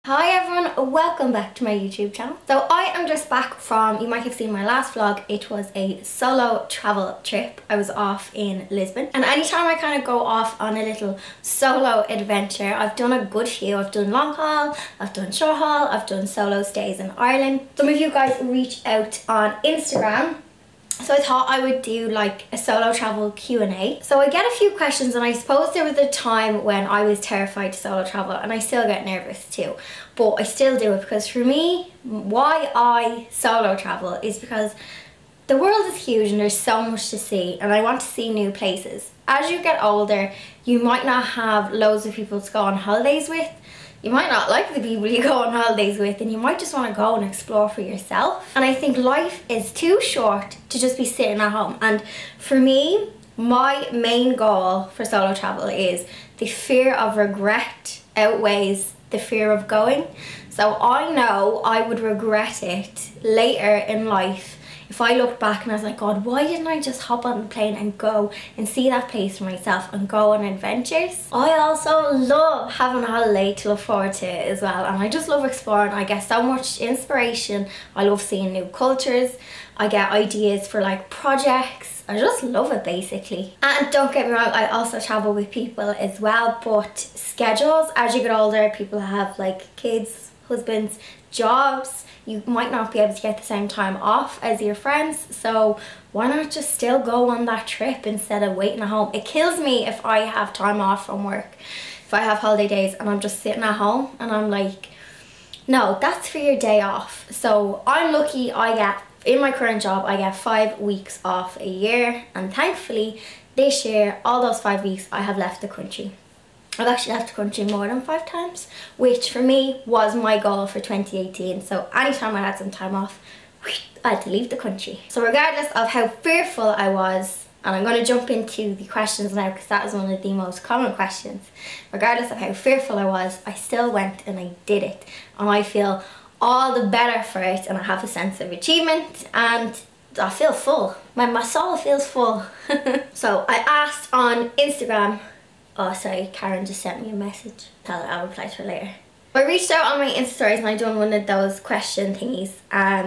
Hi everyone, welcome back to my YouTube channel. So I am just back from, you might have seen my last vlog, it was a solo travel trip. I was off in Lisbon, and anytime I kind of go off on a little solo adventure, I've done a good few. I've done long haul, I've done short haul, I've done solo stays in Ireland. Some of you guys reached out on Instagram, so I thought I would do like a solo travel Q&A. So I get a few questions, and I suppose there was a time when I was terrified to solo travel, and I still get nervous too. But I still do it because for me, why I solo travel is because the world is huge and there's so much to see, and I want to see new places. As you get older, you might not have loads of people to go on holidays with. You might not like the people you go on holidays with, and you might just want to go and explore for yourself. And I think life is too short to just be sitting at home. And for me, my main goal for solo travel is the fear of regret outweighs the fear of going. So I know I would regret it later in life if I looked back and I was like, God, why didn't I just hop on the plane and go and see that place for myself and go on adventures? I also love having a holiday to look forward to as well, and I just love exploring. I get so much inspiration. I love seeing new cultures. I get ideas for like projects. I just love it basically. And don't get me wrong, I also travel with people as well, but schedules, as you get older, people have like kids, husbands, jobs. You might not be able to get the same time off as your friends, so why not just still go on that trip instead of waiting at home? It kills me if I have time off from work, if I have holiday days and I'm just sitting at home and I'm like, no, that's for your day off. So I'm lucky in my current job, I get 5 weeks off a year, and thankfully this year, all those 5 weeks, I have left the country. I've actually left the country more than 5 times, which for me was my goal for 2018. So anytime I had some time off, I had to leave the country. So regardless of how fearful I was, and I'm going to jump into the questions now because that is one of the most common questions. Regardless of how fearful I was, I still went and I did it. And I feel all the better for it, and I have a sense of achievement, and I feel full. My soul feels full. So I asked on Instagram. Oh, sorry, Karen just sent me a message. Tell her I'll reply to her later. I reached out on my Insta stories and I done one of those question thingies,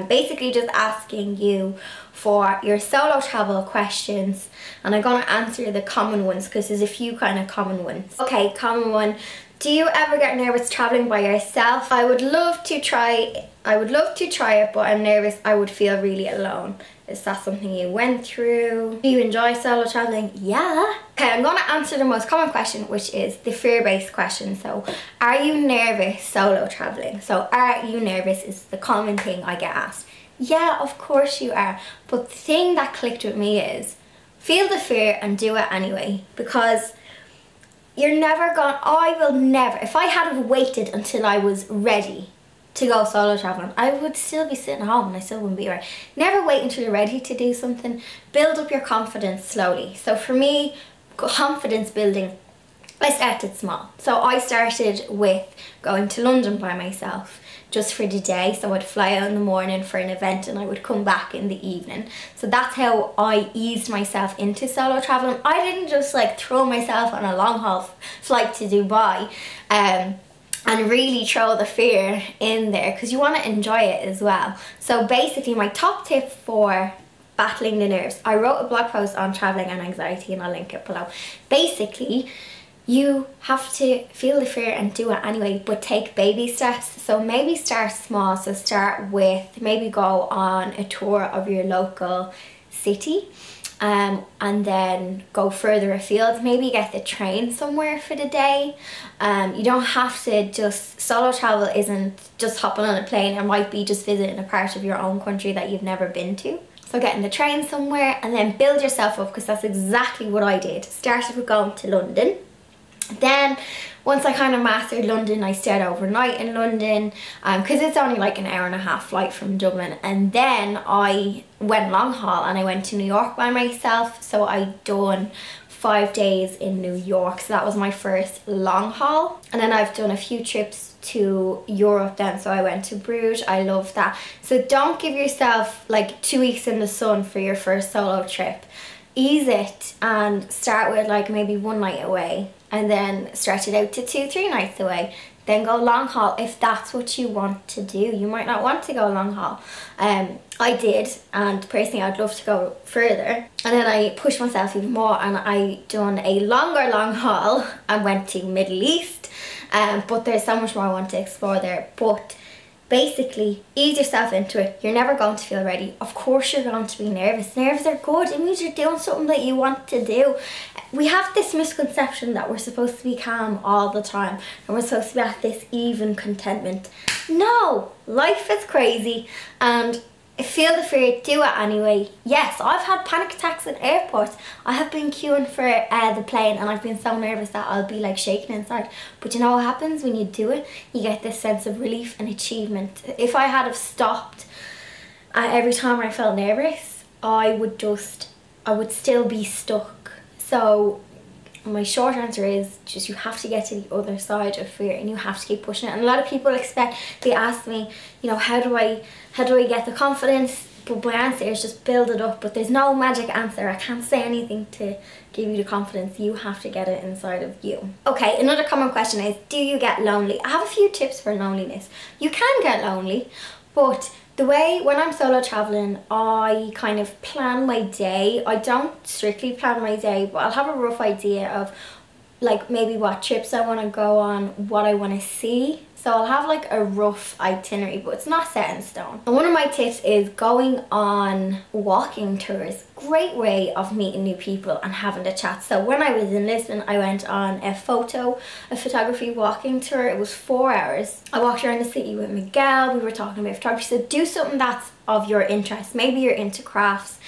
basically just asking you for your solo travel questions, and I'm gonna answer the common ones because there's a few kind of common ones. Okay, common one. Do you ever get nervous traveling by yourself? I would love to try it, but I'm nervous I would feel really alone. Is that something you went through? Do you enjoy solo traveling? Yeah. Okay, I'm gonna answer the most common question, which is the fear-based question. So, are you nervous solo traveling? So, are you nervous is the common thing I get asked. Yeah, of course you are. But the thing that clicked with me is, feel the fear and do it anyway, because you're never I will never, if I had waited until I was ready to go solo traveling, I would still be sitting at home and I still wouldn't be right. Never wait until you're ready to do something. Build up your confidence slowly. So for me, confidence building, I started small. So I started with going to London by myself just for the day. So I'd fly out in the morning for an event and I would come back in the evening. So that's how I eased myself into solo traveling. I didn't just like throw myself on a long haul flight to Dubai and really throw the fear in there, because you want to enjoy it as well. So basically my top tip for battling the nerves, I wrote a blog post on traveling and anxiety and I'll link it below. Basically, you have to feel the fear and do it anyway, but take baby steps. So maybe start small. So start with, maybe go on a tour of your local city, and then go further afield. Maybe get the train somewhere for the day. You don't have to just, solo travel isn't just hopping on a plane. It might be just visiting a part of your own country that you've never been to. So getting the train somewhere and then build yourself up, because that's exactly what I did. Started with going to London. Then once I kind of mastered London, I stayed overnight in London because it's only like an hour-and-a-half flight from Dublin, and then I went long haul and I went to New York by myself. So I done 5 days in New York, so that was my first long haul. And then I've done a few trips to Europe then, so I went to Bruges. I love that. So don't give yourself like 2 weeks in the sun for your first solo trip. Ease it and start with like maybe 1 night away, and then stretch it out to 2-3 nights away, then go long haul if that's what you want to do. You might not want to go long haul. I did, and personally I'd love to go further, and then I pushed myself even more and I done a longer long haul and went to Middle East, but there's so much more I want to explore there. But basically, ease yourself into it. You're never going to feel ready. Of course you're going to be nervous. Nerves are good. It means you're doing something that you want to do. We have this misconception that we're supposed to be calm all the time and we're supposed to be at this even contentment. No, life is crazy, and feel the fear, do it anyway. Yes, I've had panic attacks in airports. I have been queuing for the plane and I've been so nervous that I'll be like shaking inside. But you know what happens when you do it? You get this sense of relief and achievement. If I had have stopped every time I felt nervous, I would still be stuck. So my short answer is just you have to get to the other side of fear and you have to keep pushing it. And a lot of people they ask me, you know, how do I get the confidence? But my answer is just build it up. But there's no magic answer. I can't say anything to give you the confidence. You have to get it inside of you. Okay, another common question is, do you get lonely? I have a few tips for loneliness. You can get lonely, but the way when I'm solo traveling, I kind of plan my day. I don't strictly plan my day, but I'll have a rough idea of like maybe what trips I want to go on, what I want to see. So I'll have like a rough itinerary, but it's not set in stone. And one of my tips is going on walking tours. Great way of meeting new people and having a chat. So when I was in Lisbon, I went on a photography walking tour. It was 4 hours. I walked around the city with Miguel. We were talking about photography. So do something that's of your interest. Maybe you're into crafts.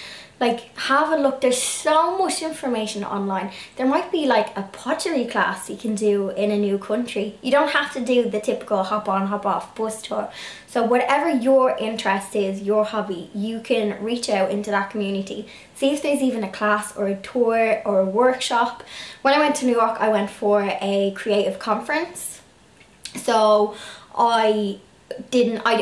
Like, have a look. There's so much information online. There might be like a pottery class you can do in a new country. You don't have to do the typical hop on, hop off bus tour. So whatever your interest is, your hobby, you can reach out into that community. See if there's even a class or a tour or a workshop. When I went to New York, I went for a creative conference. So I'd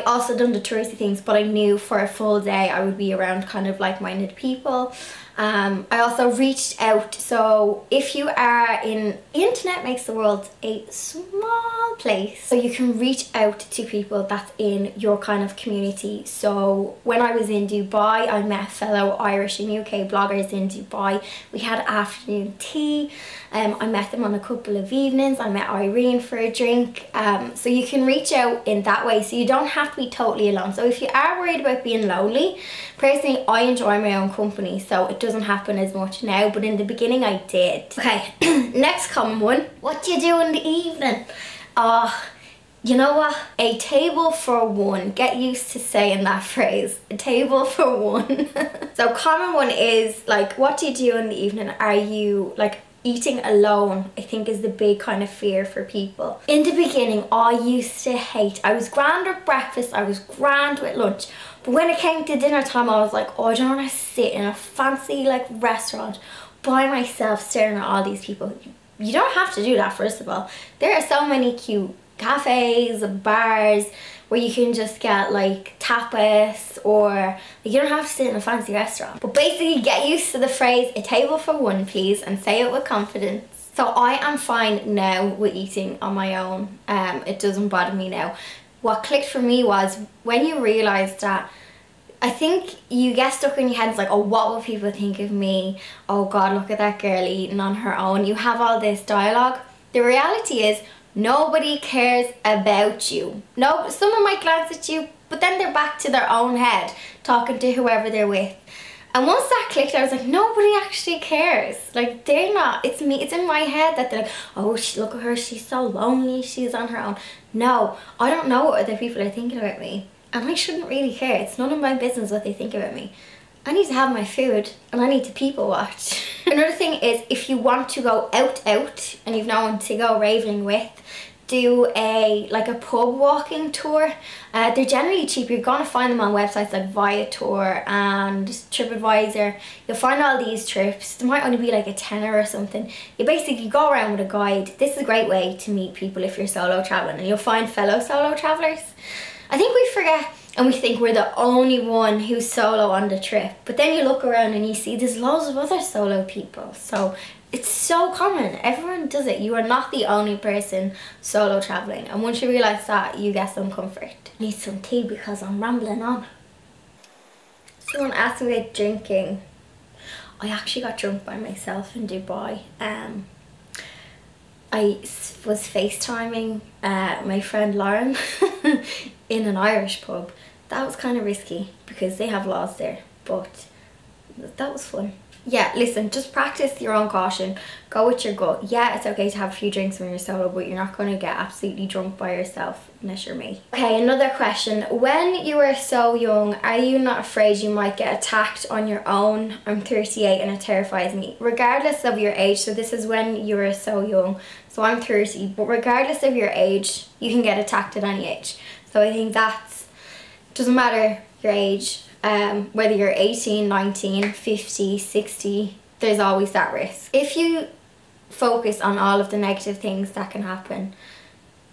also done the touristy things, but I knew for a full day I would be around kind of like-minded people. I also reached out. So if you are the internet makes the world a small place, so you can reach out to people that's in your kind of community. So when I was in Dubai, I met fellow Irish and UK bloggers in Dubai. We had afternoon tea. I met them on a couple of evenings. I met Irene for a drink. So you can reach out in that way, so you don't have to be totally alone. So if you are worried about being lonely, personally I enjoy my own company, so it doesn't happen as much now, but in the beginning I did. Okay, next common one. What do you do in the evening? You know what? A table for one. Get used to saying that phrase. A table for one. So common one is like, what do you do in the evening? Are you like eating alone? I think is the big kind of fear for people. In the beginning, I used to hate. I was grand with breakfast. I was grand with lunch. But when it came to dinner time, I was like, oh, I don't want to sit in a fancy like restaurant by myself staring at all these people. You don't have to do that, first of all. There are so many cute cafes and bars where you can just get like tapas, or you don't have to sit in a fancy restaurant. But basically get used to the phrase, a table for one please, and say it with confidence. So I am fine now with eating on my own. It doesn't bother me now. What clicked for me was when you realise that, I think you get stuck in your head, it's like, oh, what will people think of me? Oh God, look at that girl eating on her own. You have all this dialogue. The reality is, nobody cares about you. No, someone might glance at you, but then they're back to their own head, talking to whoever they're with. And once that clicked, I was like, nobody actually cares. Like, they're not, it's me, it's in my head that they're like, oh, look at her, she's so lonely, she's on her own. No, I don't know what other people are thinking about me. And I shouldn't really care. It's none of my business what they think about me. I need to have my food and I need to people watch. Another thing is, if you want to go out and you've no one to go raving with, do a pub walking tour. They're generally cheap. You're gonna find them on websites like Viator and TripAdvisor. You'll find all these trips. There might only be like a tenner or something. You basically go around with a guide. This is a great way to meet people if you're solo traveling, and you'll find fellow solo travelers. I think we forget and we think we're the only one who's solo on the trip, but then you look around and you see there's loads of other solo people. So it's so common. Everyone does it. You are not the only person solo traveling, and once you realize that, you get some comfort. I need some tea because I'm rambling on. Someone asked me about drinking. I actually got drunk by myself in Dubai. I was FaceTiming my friend Lauren in an Irish pub. That was kind of risky because they have laws there, but that was fun. Yeah, listen, just practice your own caution. Go with your gut. Yeah, it's okay to have a few drinks when you're solo, but you're not going to get absolutely drunk by yourself unless you're me. Okay, another question. When you were so young, are you not afraid you might get attacked on your own? I'm 38 and it terrifies me. Regardless of your age, so this is when you were so young. So I'm 30, but regardless of your age, you can get attacked at any age. So I think doesn't matter your age. Whether you're 18, 19, 50, 60, there's always that risk. If you focus on all of the negative things that can happen,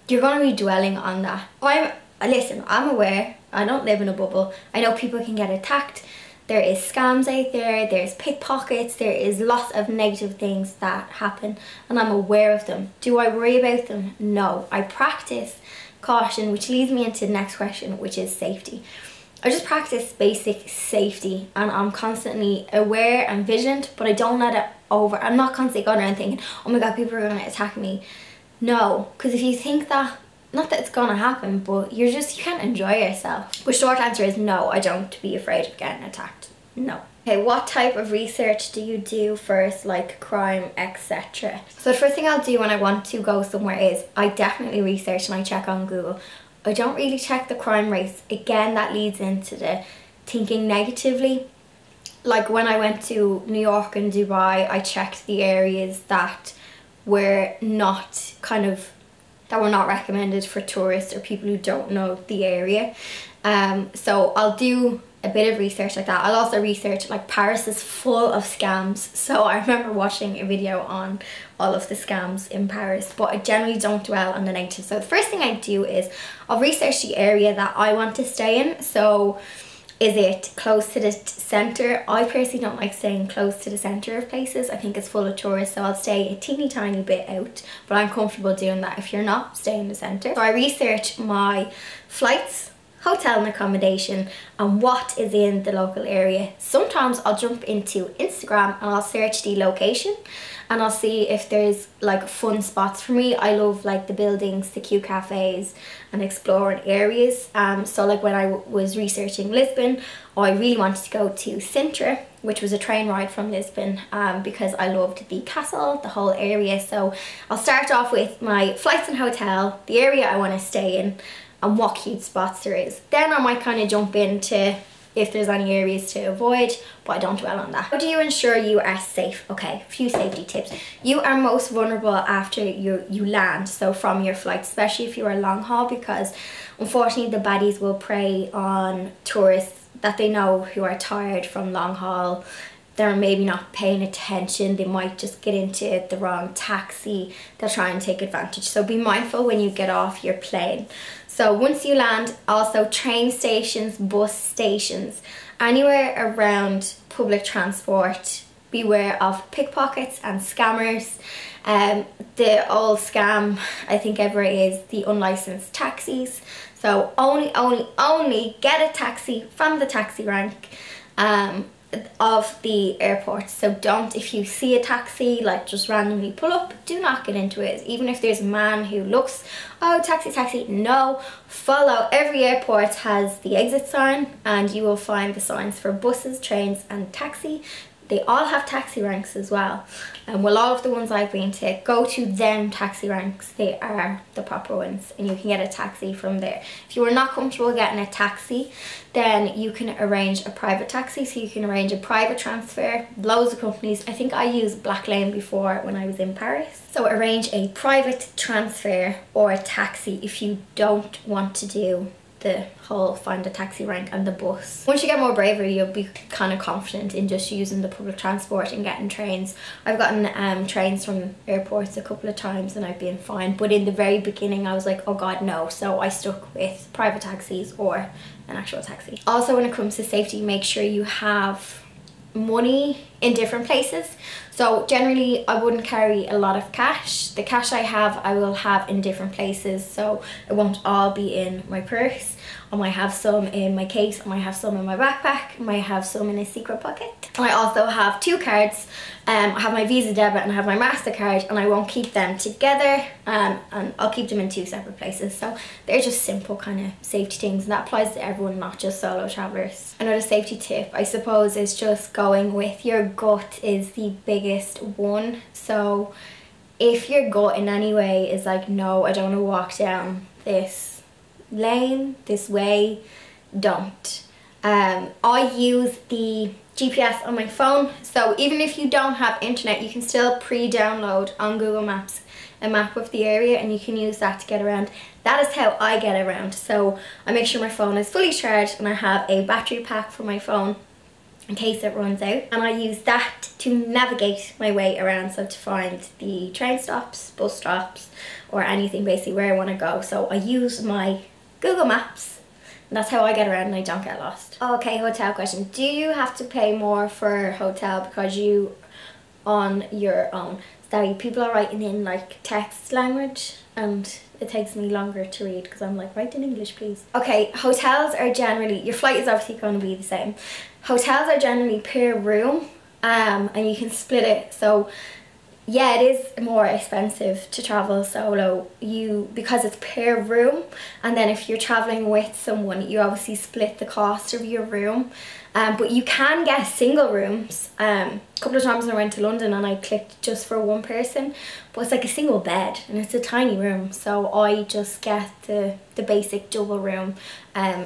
you're going to be dwelling on that. I'm aware. I don't live in a bubble. I know people can get attacked. There is scams out there, there's pickpockets, there is lots of negative things that happen, and I'm aware of them. Do I worry about them? No. I practice caution, which leads me into the next question, which is safety. I just practice basic safety, and I'm constantly aware and vigilant, but I don't let it over. I'm not constantly going around thinking, oh my god, people are going to attack me. No, because if you think that, not that it's going to happen, but you can't enjoy yourself. But short answer is no, I don't be afraid of getting attacked. No. Okay, what type of research do you do first, like crime, etc.? So the first thing I'll do when I want to go somewhere is I definitely research and I check on Google. I don't really check the crime rates. Again, that leads into the thinking negatively. Like when I went to New York and Dubai, I checked the areas that were not recommended for tourists or people who don't know the area. So I'll do a bit of research like that. I'll also research, like, Paris is full of scams, so I remember watching a video on all of the scams in Paris, but I generally don't dwell on the negative. So the first thing I do is I'll research the area that I want to stay in. So is it close to the centre? I personally don't like staying close to the centre of places. I think it's full of tourists, so I'll stay a teeny tiny bit out, but I'm comfortable doing that if you're not staying in the centre. So I research my flights, hotel and accommodation, and what is in the local area. Sometimes I'll jump into Instagram and I'll search the location and I'll see if there's like fun spots for me. I love like the buildings, the cute cafes and exploring areas. So like when I was researching Lisbon, I really wanted to go to Sintra, which was a train ride from Lisbon, because I loved the castle, the whole area. So I'll start off with my flights and hotel, the area I want to stay in, and what cute spots there is. Then I might kind of jump into if there's any areas to avoid, but I don't dwell on that. How do you ensure you are safe? Okay, a few safety tips. You are most vulnerable after you land, so from your flight, especially if you are long haul, because unfortunately the baddies will prey on tourists that they know who are tired from long haul. They're maybe not paying attention, they might just get into the wrong taxi, they'll try and take advantage. So be mindful when you get off your plane. So once you land, also train stations, bus stations, anywhere around public transport, beware of pickpockets and scammers. The old scam I think ever is the unlicensed taxis. So only get a taxi from the taxi rank of the airport. So don't, if you see a taxi, like just randomly pull up, do not get into it. Even if there's a man who looks, oh taxi, no, follow. Every airport has the exit sign and you will find the signs for buses, trains and taxi. They all have taxi ranks as well, and well, all of the ones I've been to, go to them taxi ranks. They are the proper ones and you can get a taxi from there. If you are not comfortable getting a taxi, then you can arrange a private taxi. So you can arrange a private transfer. Loads of companies, I think I used Black Lane before when I was in Paris. So arrange a private transfer or a taxi if you don't want to do the whole find a taxi rank and the bus. Once you get more bravery, you'll be kind of confident in just using the public transport and getting trains. I've gotten trains from airports a couple of times and I've been fine, but in the very beginning I was like, oh god, no. So I stuck with private taxis or an actual taxi. Also, when it comes to safety, make sure you have money in different places. So generally I wouldn't carry a lot of cash. The cash I have, I will have in different places, so it won't all be in my purse. I might have some in my case, I might have some in my backpack, I might have some in a secret pocket. And I also have two cards. I have my Visa debit and I have my MasterCard, and I won't keep them together, and I'll keep them in two separate places. So they're just simple kind of safety things, and that applies to everyone, not just solo travellers. Another safety tip, I suppose, is just going with your gut is the biggest one. So if your gut in any way is like, no, I don't want to walk down this lane, this way, don't. I use the GPS on my phone, so even if you don't have internet, you can still pre-download on Google Maps a map of the area, and you can use that to get around. That is how I get around. So I make sure my phone is fully charged and I have a battery pack for my phone in case it runs out, and I use that to navigate my way around, so to find the train stops, bus stops, or anything basically where I want to go. So I use my Google Maps, and that's how I get around and I don't get lost. Okay, hotel question. Do you have to pay more for hotel because you on your own? Sorry, people are writing in like text language and it takes me longer to read because I'm like, write in English please. Okay, hotels are generally, your flight is obviously going to be the same. Hotels are generally per room, and you can split it. So yeah, it is more expensive to travel solo because it's per room, and then if you're traveling with someone, you obviously split the cost of your room. But you can get single rooms. A couple of times I went to London and I clicked just for one person, but it's like a single bed and it's a tiny room, so I just get the basic double room.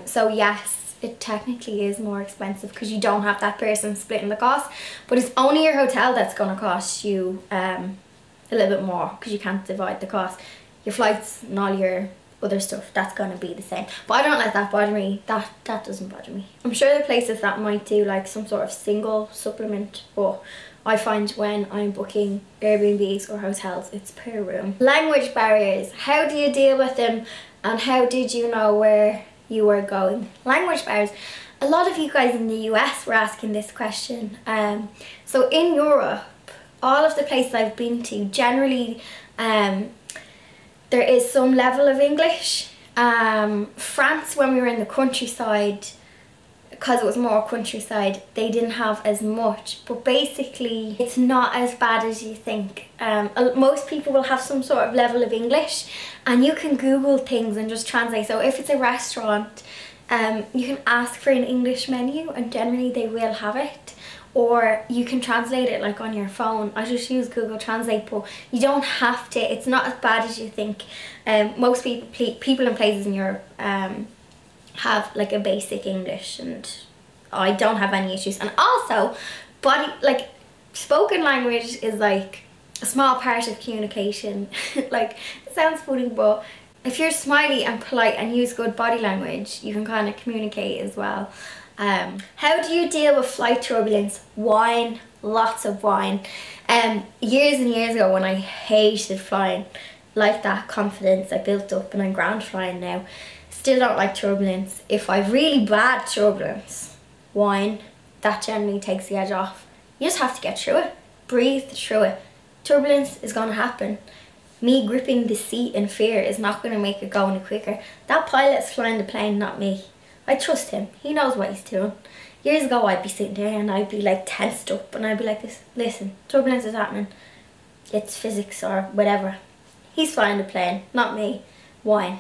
So yes, it technically is more expensive because you don't have that person splitting the cost, but it's only your hotel that's going to cost you a little bit more because you can't divide the cost. Your flights and all your other stuff, that's going to be the same. But I don't let that bother me. That doesn't bother me. I'm sure there are places that might do like some sort of single supplement, but I find when I'm booking Airbnbs or hotels, it's per room. Language barriers, how do you deal with them, and how did you know where you were going? Language barriers, a lot of you guys in the US were asking this question. So in Europe, all of the places I've been to, generally there is some level of English. France, when we were in the countryside, because it was more countryside, they didn't have as much, but basically it's not as bad as you think. Most people will have some sort of level of English, and you can Google things and just translate. So if it's a restaurant, you can ask for an English menu and generally they will have it, or you can translate it like on your phone. I just use Google Translate, but you don't have to. It's not as bad as you think. Most people in places in Europe have like a basic English, and I don't have any issues. And also, spoken language is like a small part of communication. Like, it sounds funny, but if you're smiley and polite and use good body language, you can kind of communicate as well. How do you deal with flight turbulence? Wine, lots of wine. Years and years ago when I hated flying, like that confidence I built up, and I'm grand flying now, still don't like turbulence. If I've really bad turbulence, wine, that generally takes the edge off. You just have to get through it, breathe through it. Turbulence is going to happen. Me gripping the seat in fear is not going to make it go any quicker. That pilot's flying the plane, not me. I trust him. He knows what he's doing. Years ago I'd be sitting there and I'd be like tensed up and I'd be like this, listen, turbulence is happening. It's physics or whatever. He's flying the plane, not me. Wine.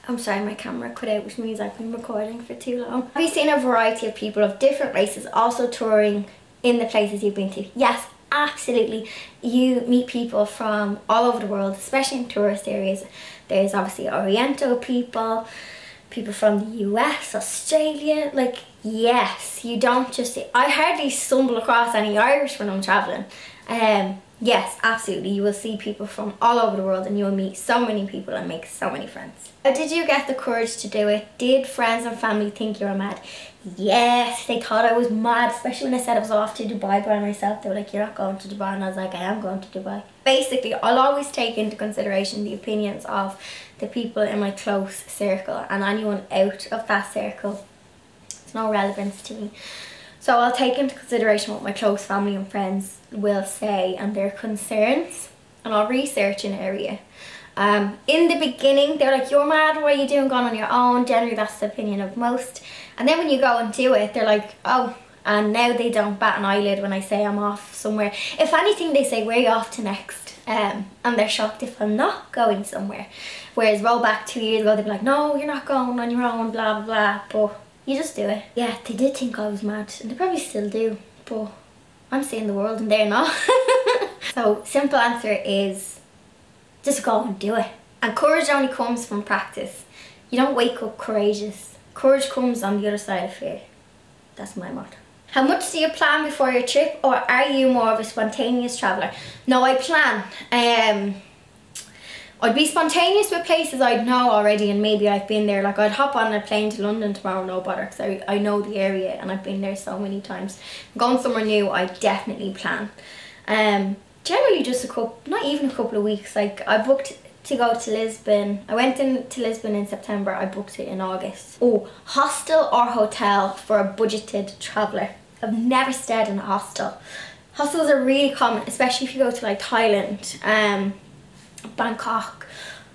I'm sorry, my camera cut out, which means I've been recording for too long. Have you seen a variety of people of different races also touring in the places you've been to? Yes, absolutely. You meet people from all over the world, especially in tourist areas. There's obviously Oriental people, people from the US, Australia. Like, yes, you don't just... I hardly stumble across any Irish when I'm travelling. Yes, absolutely. You will see people from all over the world and you will meet so many people and make so many friends. How did you get the courage to do it? Did friends and family think you were mad? Yes, they thought I was mad, especially when I said I was off to Dubai by myself. They were like, you're not going to Dubai, and I was like, I am going to Dubai. Basically, I'll always take into consideration the opinions of the people in my close circle, and anyone out of that circle, it's no relevance to me. So I'll take into consideration what my close family and friends will say and their concerns, and I'll research an area. In the beginning, they're like, you're mad, what are you doing going on your own? Generally, that's the opinion of most. And then when you go and do it, they're like, oh, and now they don't bat an eyelid when I say I'm off somewhere. If anything, they say, where are you off to next? And they're shocked if I'm not going somewhere. Whereas roll back 2 years ago, they'd be like, no, you're not going on your own, blah, blah, blah. But you just do it. Yeah, they did think I was mad, and they probably still do, but I'm seeing the world and they're not. So simple answer is just go and do it. And courage only comes from practice. You don't wake up courageous. Courage comes on the other side of fear. That's my motto. How much do you plan before your trip, or are you more of a spontaneous traveller? No, I plan. I'd be spontaneous with places I'd know already and maybe I've been there. Like I'd hop on a plane to London tomorrow, no bother, because I know the area and I've been there so many times. Going somewhere new, I definitely plan. Generally just not even a couple of weeks. Like I booked to go to Lisbon. I went to Lisbon in September. I booked it in August. Oh, hostel or hotel for a budgeted traveller. I've never stayed in a hostel. Hostels are really common, especially if you go to like Thailand, Bangkok,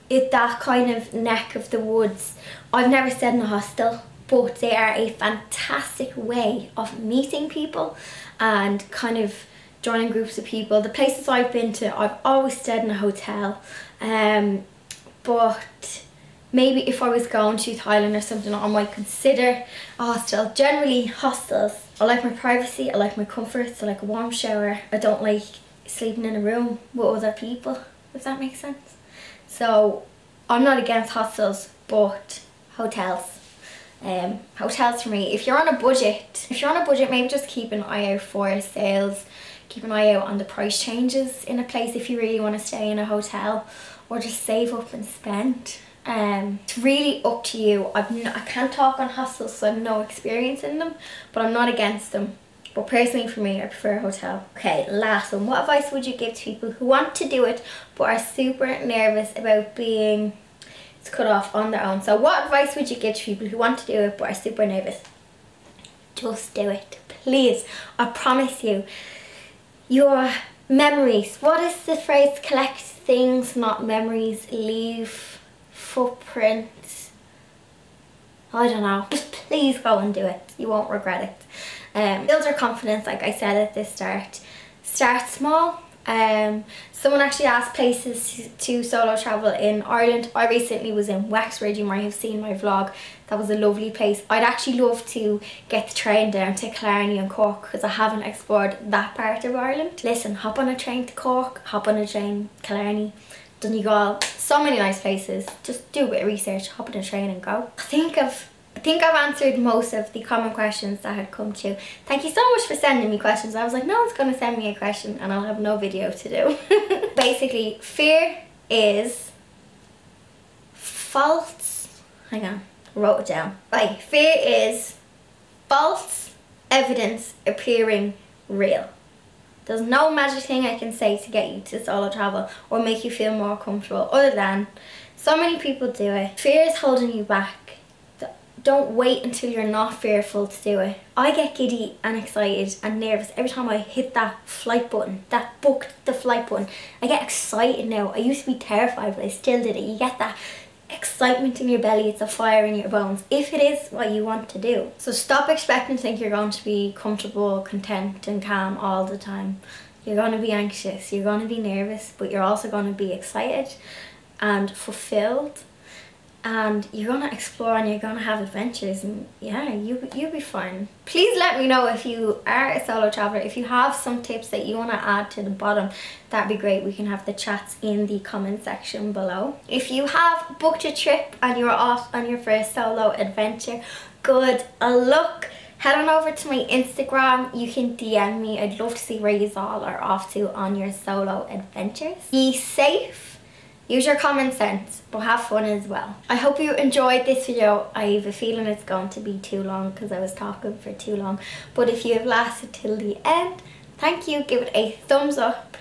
that kind of neck of the woods. I've never stayed in a hostel, but they are a fantastic way of meeting people and kind of joining groups of people. The places I've been to, I've always stayed in a hotel, but maybe if I was going to Thailand or something, I might consider a hostel. Generally hostels, I like my privacy, I like my comforts, I like a warm shower. I don't like sleeping in a room with other people, if that makes sense. So I'm not against hostels, but hotels. Hotels for me. If you're on a budget, maybe just keep an eye out for sales. Keep an eye out on the price changes in a place if you really want to stay in a hotel, or just save up and spend. It's really up to you. I can't talk on hostels, so I have no experience in them, but I'm not against them. But personally for me, I prefer a hotel. Okay, last one. What advice would you give to people who want to do it but are super nervous about being cut off on their own? So what advice would you give to people who want to do it but are super nervous? Just do it, please. I promise you. Your memories. What is the phrase? Collect things, not memories. Leave footprints. I don't know. Just please go and do it. You won't regret it. Build your confidence, like I said at the start. Start small. Someone actually asked places to solo travel in Ireland. I recently was in Wexford. You might have seen my vlog. That was a lovely place. I'd actually love to get the train down to Killarney and Cork because I haven't explored that part of Ireland. Listen, hop on a train to Cork, hop on a train to Killarney, Donegal. So many nice places. Just do a bit of research, hop on a train and go. I think I've answered most of the common questions that had come to. Thank you so much for sending me questions. I was like, no one's going to send me a question and I'll have no video to do. Basically, fear is false. Hang on, I wrote it down. Right, fear is false evidence appearing real. There's no magic thing I can say to get you to solo travel or make you feel more comfortable, other than so many people do it. Fear is holding you back. Don't wait until you're not fearful to do it. I get giddy and excited and nervous every time I hit that flight button, that booked the flight button. I get excited now. I used to be terrified, but I still did it. You get that excitement in your belly, it's a fire in your bones, if it is what you want to do. So stop expecting to think you're going to be comfortable, content and calm all the time. You're going to be anxious, you're going to be nervous, but you're also going to be excited and fulfilled. And you're going to explore and you're going to have adventures, and yeah, you'll be fine. Please let me know if you are a solo traveller. If you have some tips that you want to add to the bottom, that'd be great. We can have the chats in the comment section below. If you have booked a trip and you're off on your first solo adventure, good luck. Head on over to my Instagram. You can DM me. I'd love to see where you all are off to on your solo adventures. Be safe. Use your common sense, but have fun as well. I hope you enjoyed this video. I have a feeling it's going to be too long because I was talking for too long. But if you have lasted till the end, thank you. Give it a thumbs up.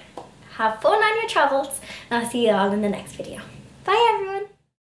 Have fun on your travels. And I'll see you all in the next video. Bye everyone.